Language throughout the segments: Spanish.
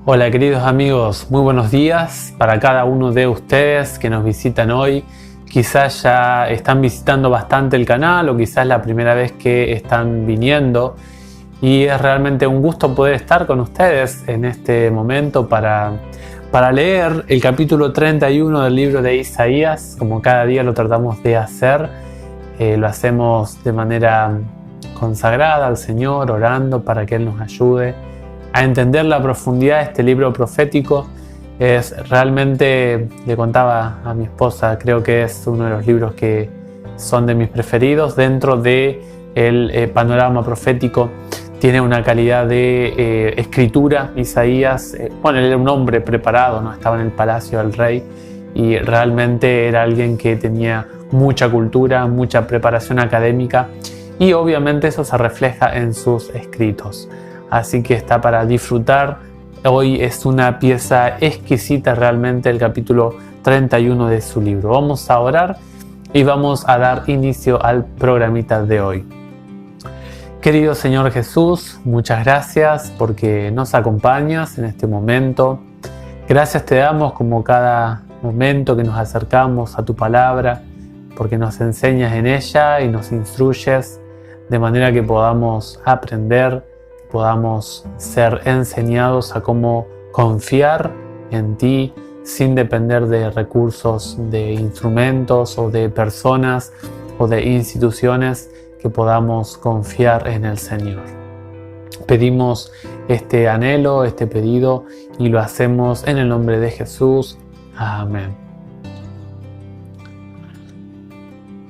Hola queridos amigos, muy buenos días para cada uno de ustedes que nos visitan hoy. Quizás ya están visitando bastante el canal o quizás la primera vez que están viniendo, y es realmente un gusto poder estar con ustedes en este momento para leer el capítulo 31 del libro de Isaías. Como cada día lo tratamos de hacer, lo hacemos de manera consagrada al Señor, orando para que Él nos ayude a entender la profundidad de este libro profético. Es realmente, le contaba a mi esposa, creo que es uno de los libros que son de mis preferidos dentro del panorama profético. Tiene una calidad de escritura. Isaías, él era un hombre preparado, no estaba en el palacio del rey, y realmente era alguien que tenía mucha cultura, mucha preparación académica, y obviamente eso se refleja en sus escritos. Así que está para disfrutar. Hoy es una pieza exquisita realmente el capítulo 31 de su libro. Vamos a orar y vamos a dar inicio al programita de hoy. Querido Señor Jesús, muchas gracias porque nos acompañas en este momento. Gracias te damos como cada momento que nos acercamos a tu palabra, porque nos enseñas en ella y nos instruyes de manera que podamos aprender, podamos ser enseñados a cómo confiar en ti sin depender de recursos, de instrumentos o de personas o de instituciones, que podamos confiar en el Señor. Pedimos este anhelo, este pedido, y lo hacemos en el nombre de Jesús. Amén.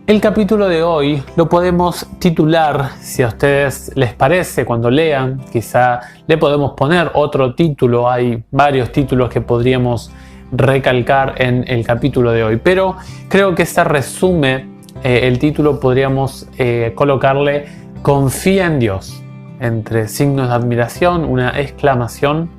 El capítulo de hoy lo podemos titular, si a ustedes les parece, cuando lean, quizá le podemos poner otro título. Hay varios títulos que podríamos recalcar en el capítulo de hoy, pero creo que se resume el título. Podríamos colocarle "Confía en Dios", entre signos de admiración, una exclamación.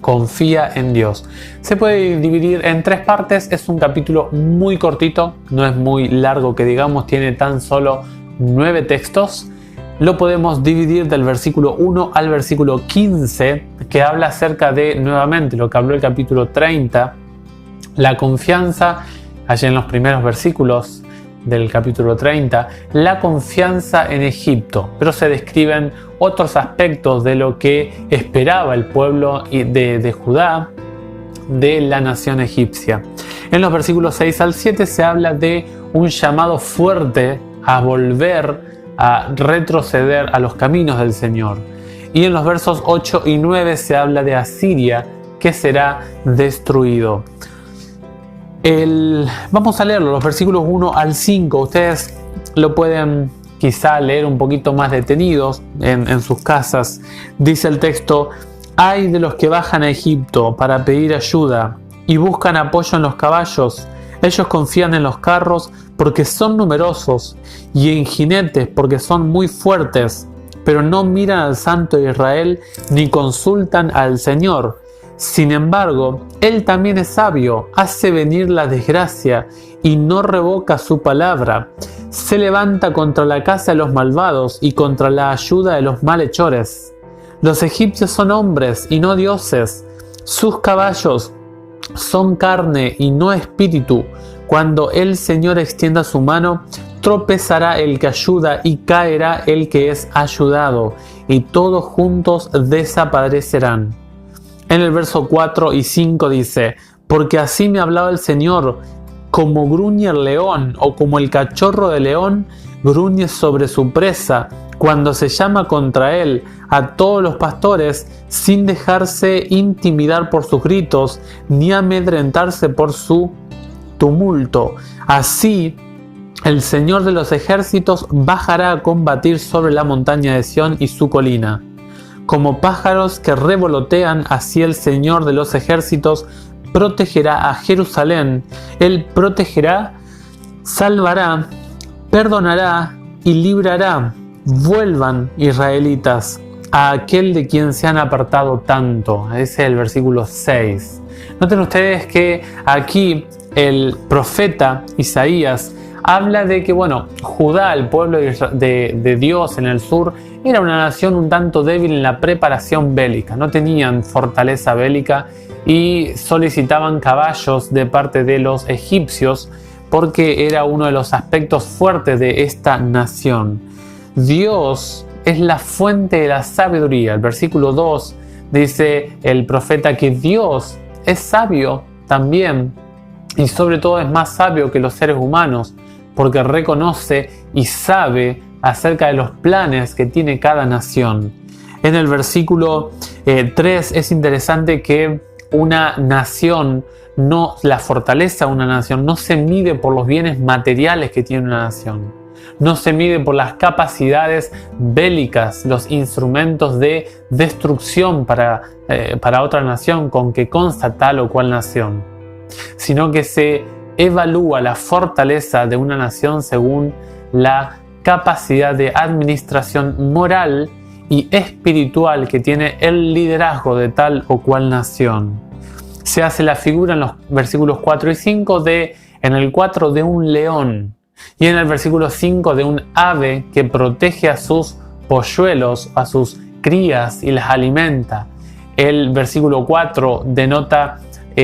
Confía en Dios. Se puede dividir en tres partes. Es un capítulo muy cortito, no es muy largo que digamos, tiene tan solo 9 textos. Lo podemos dividir del versículo 1 al versículo 15, que habla acerca de, nuevamente, lo que habló el capítulo 30, la confianza, allí en los primeros versículos del capítulo 30, la confianza en Egipto, pero se describen otros aspectos de lo que esperaba el pueblo de Judá de la nación egipcia. En los versículos 6 al 7 se habla de un llamado fuerte a volver, a retroceder a los caminos del Señor. Y en los versos 8 y 9 se habla de Asiria, que será destruido. Vamos a leerlo, los versículos 1 al 5. Ustedes lo pueden quizá leer un poquito más detenidos en sus casas. Dice el texto: "Ay de los que bajan a Egipto para pedir ayuda y buscan apoyo en los caballos. Ellos confían en los carros porque son numerosos, y en jinetes porque son muy fuertes, pero no miran al Santo de Israel ni consultan al Señor. Sin embargo, Él también es sabio, hace venir la desgracia y no revoca su palabra. Se levanta contra la casa de los malvados y contra la ayuda de los malhechores. Los egipcios son hombres y no dioses. Sus caballos son carne y no espíritu. Cuando el Señor extienda su mano, tropezará el que ayuda y caerá el que es ayudado, y todos juntos desaparecerán". En el verso 4 y 5 dice: "Porque así me hablaba el Señor, como gruñe el león o como el cachorro de león gruñe sobre su presa, cuando se llama contra él a todos los pastores, sin dejarse intimidar por sus gritos, ni amedrentarse por su tumulto. Así el Señor de los ejércitos bajará a combatir sobre la montaña de Sión y su colina. Como pájaros que revolotean, así el Señor de los ejércitos protegerá a Jerusalén. Él protegerá, salvará, perdonará y librará. Vuelvan, israelitas, a aquel de quien se han apartado tanto". Ese es el versículo 6. Noten ustedes que aquí el profeta Isaías habla de que, Judá, el pueblo de Dios en el sur, era una nación un tanto débil en la preparación bélica. No tenían fortaleza bélica y solicitaban caballos de parte de los egipcios porque era uno de los aspectos fuertes de esta nación. Dios es la fuente de la sabiduría. El versículo 2 dice el profeta que Dios es sabio también, y sobre todo es más sabio que los seres humanos, porque reconoce y sabe acerca de los planes que tiene cada nación. En el versículo 3 es interesante que una nación, la fortaleza de una nación no se mide por los bienes materiales que tiene una nación. No se mide por las capacidades bélicas, los instrumentos de destrucción para otra nación con que consta tal o cual nación, sino que se evalúa la fortaleza de una nación según la capacidad de administración moral y espiritual que tiene el liderazgo de tal o cual nación. Se hace la figura en los versículos 4 y 5 en el 4 de un león y en el versículo 5 de un ave que protege a sus polluelos, a sus crías y las alimenta. El versículo 4 denota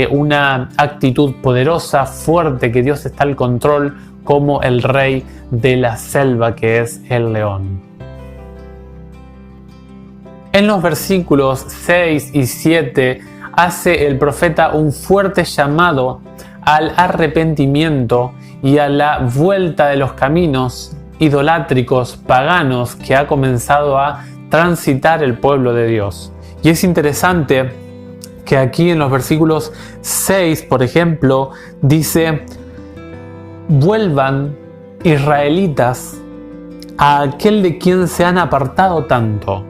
una actitud poderosa, fuerte, que Dios está al control como el rey de la selva que es el león. En los versículos 6 y 7 hace el profeta un fuerte llamado al arrepentimiento y a la vuelta de los caminos idolátricos paganos que ha comenzado a transitar el pueblo de Dios. Y es interesante que aquí en los versículos 6, por ejemplo, dice: vuelvan israelitas a aquel de quien se han apartado tanto.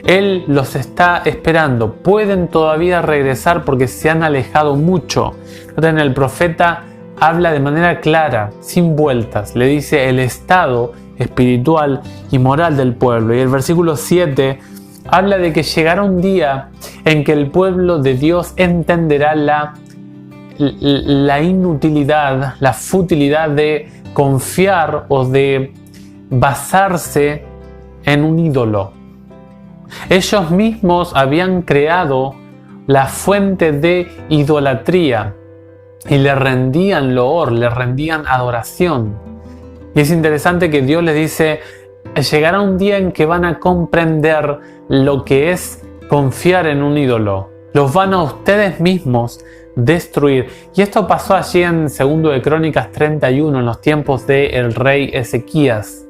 Él los está esperando. Pueden todavía regresar porque se han alejado mucho. El profeta habla de manera clara, sin vueltas. Le dice el estado espiritual y moral del pueblo. Y el versículo 7 habla de que llegará un día en que el pueblo de Dios entenderá la inutilidad, la futilidad de confiar o de basarse en un ídolo. Ellos mismos habían creado la fuente de idolatría y le rendían loor, le rendían adoración. Y es interesante que Dios les dice: llegará un día en que van a comprender lo que es confiar en un ídolo. Los van a ustedes mismos destruir. Y esto pasó allí en 2 de Crónicas 31, en los tiempos del rey Ezequías.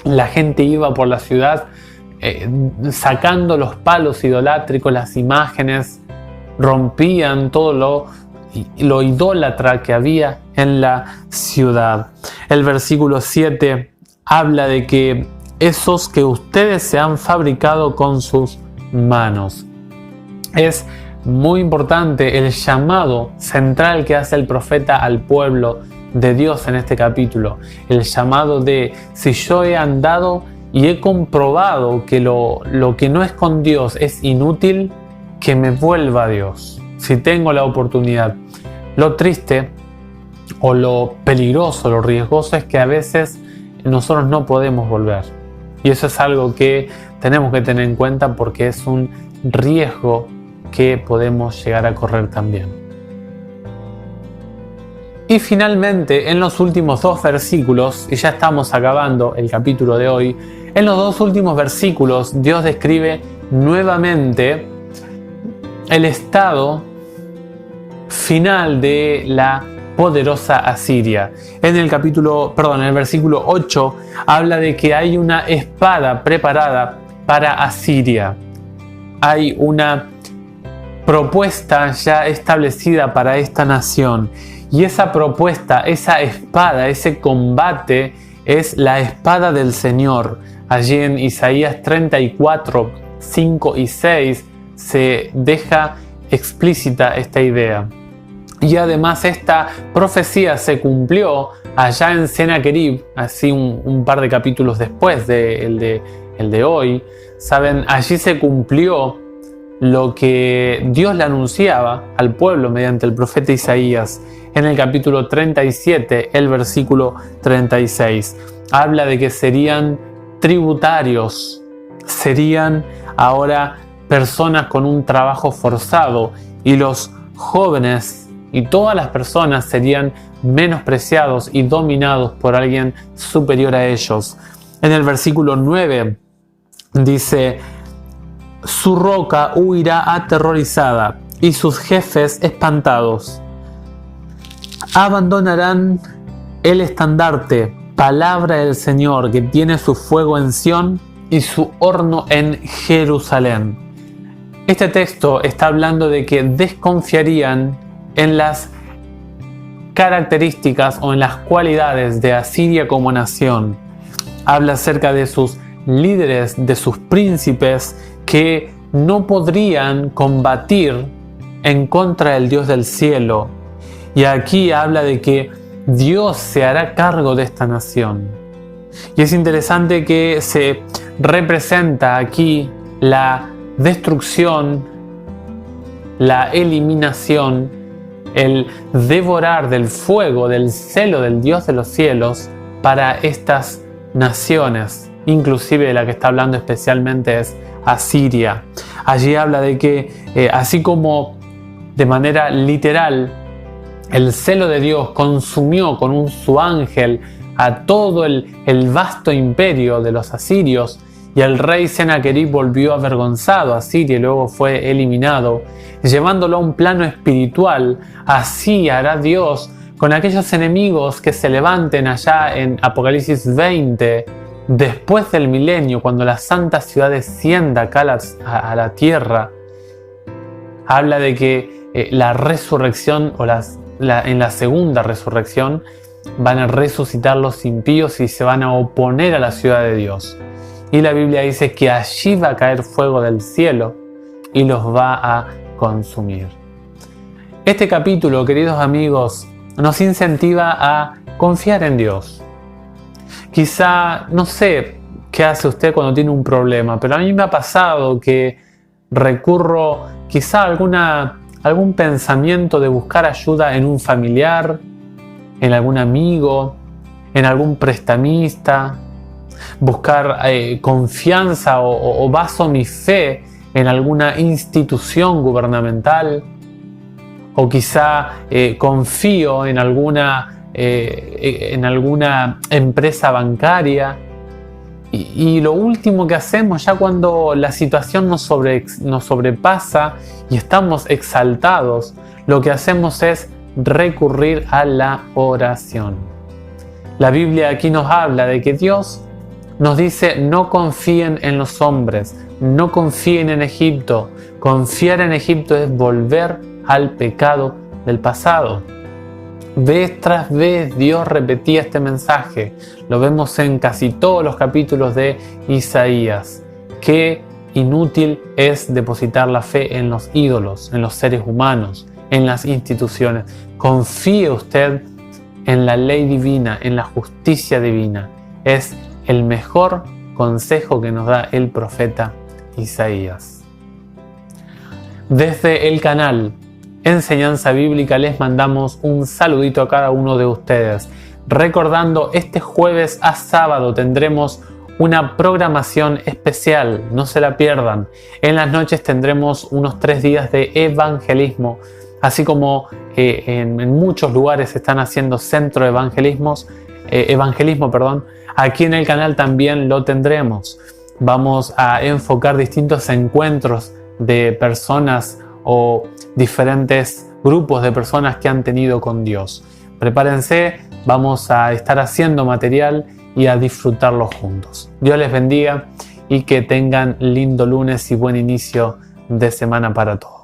La gente iba por la ciudad sacando los palos idolátricos, las imágenes, rompían todo lo idólatra que había en la ciudad. El versículo 7 habla de que esos que ustedes se han fabricado con sus manos. Es muy importante el llamado central que hace el profeta al pueblo de Dios en este capítulo. El llamado de: si yo he andado y he comprobado que lo que no es con Dios es inútil, que me vuelva a Dios. Si tengo la oportunidad. Lo triste o lo peligroso, lo riesgoso es que a veces nosotros no podemos volver. Y eso es algo que tenemos que tener en cuenta porque es un riesgo que podemos llegar a correr también. Y finalmente, en los últimos 2 versículos, y ya estamos acabando el capítulo de hoy, en los 2 últimos versículos Dios describe nuevamente el estado final de la poderosa Asiria. En el versículo 8 habla de que hay una espada preparada para Asiria. Hay una propuesta ya establecida para esta nación. Y esa propuesta, esa espada, ese combate es la espada del Señor. Allí en Isaías 34, 5 y 6 se deja explícita esta idea. Y además esta profecía se cumplió allá en Sennacherib, así un par de capítulos después el de hoy. Saben, allí se cumplió lo que Dios le anunciaba al pueblo mediante el profeta Isaías en el capítulo 37, el versículo 36. Habla de que serían tributarios, serían ahora personas con un trabajo forzado, y los jóvenes y todas las personas serían menospreciados y dominados por alguien superior a ellos. En el versículo 9 dice: su roca huirá aterrorizada y sus jefes espantados. Abandonarán el estandarte, palabra del Señor, que tiene su fuego en Sión y su horno en Jerusalén. Este texto está hablando de que desconfiarían en las características o en las cualidades de Asiria como nación. Habla acerca de sus líderes, de sus príncipes, que no podrían combatir en contra del Dios del cielo. Y aquí habla de que Dios se hará cargo de esta nación. Y es interesante que se representa aquí la destrucción, la eliminación, el devorar del fuego, del celo del Dios de los cielos para estas naciones, inclusive de la que está hablando especialmente es Asiria. Allí habla de que así como de manera literal el celo de Dios consumió con su ángel a todo el vasto imperio de los asirios, y el rey Senaquerib volvió avergonzado a Asiria y luego fue eliminado, llevándolo a un plano espiritual. Así hará Dios con aquellos enemigos que se levanten allá en Apocalipsis 20, después del milenio, cuando la santa ciudad descienda acá a la tierra. Habla de que la resurrección o en la segunda resurrección van a resucitar los impíos y se van a oponer a la ciudad de Dios. Y la Biblia dice que allí va a caer fuego del cielo y los va a consumir. Este capítulo, queridos amigos, nos incentiva a confiar en Dios. Quizá, no sé qué hace usted cuando tiene un problema, pero a mí me ha pasado que recurro quizá a algún pensamiento de buscar ayuda en un familiar, en algún amigo, en algún prestamista, buscar confianza o baso mi fe en alguna institución gubernamental, o quizá confío en alguna empresa bancaria. Y lo último que hacemos ya cuando la situación nos sobrepasa y estamos exaltados, lo que hacemos es recurrir a la oración. La Biblia aquí nos habla de que Dios nos dice: no confíen en los hombres, no confíen en Egipto. Confiar en Egipto es volver al pecado del pasado. Vez tras vez Dios repetía este mensaje. Lo vemos en casi todos los capítulos de Isaías. Qué inútil es depositar la fe en los ídolos, en los seres humanos, en las instituciones. Confíe usted en la ley divina, en la justicia divina. Es el mejor consejo que nos da el profeta Isaías. Desde el canal Enseñanza Bíblica les mandamos un saludito a cada uno de ustedes. Recordando, este jueves a sábado tendremos una programación especial, no se la pierdan. En las noches tendremos unos 3 días de evangelismo, así como en muchos lugares se están haciendo centro de evangelismo. Aquí en el canal también lo tendremos. Vamos a enfocar distintos encuentros de personas o diferentes grupos de personas que han tenido con Dios. Prepárense, vamos a estar haciendo material y a disfrutarlo juntos. Dios les bendiga y que tengan lindo lunes y buen inicio de semana para todos.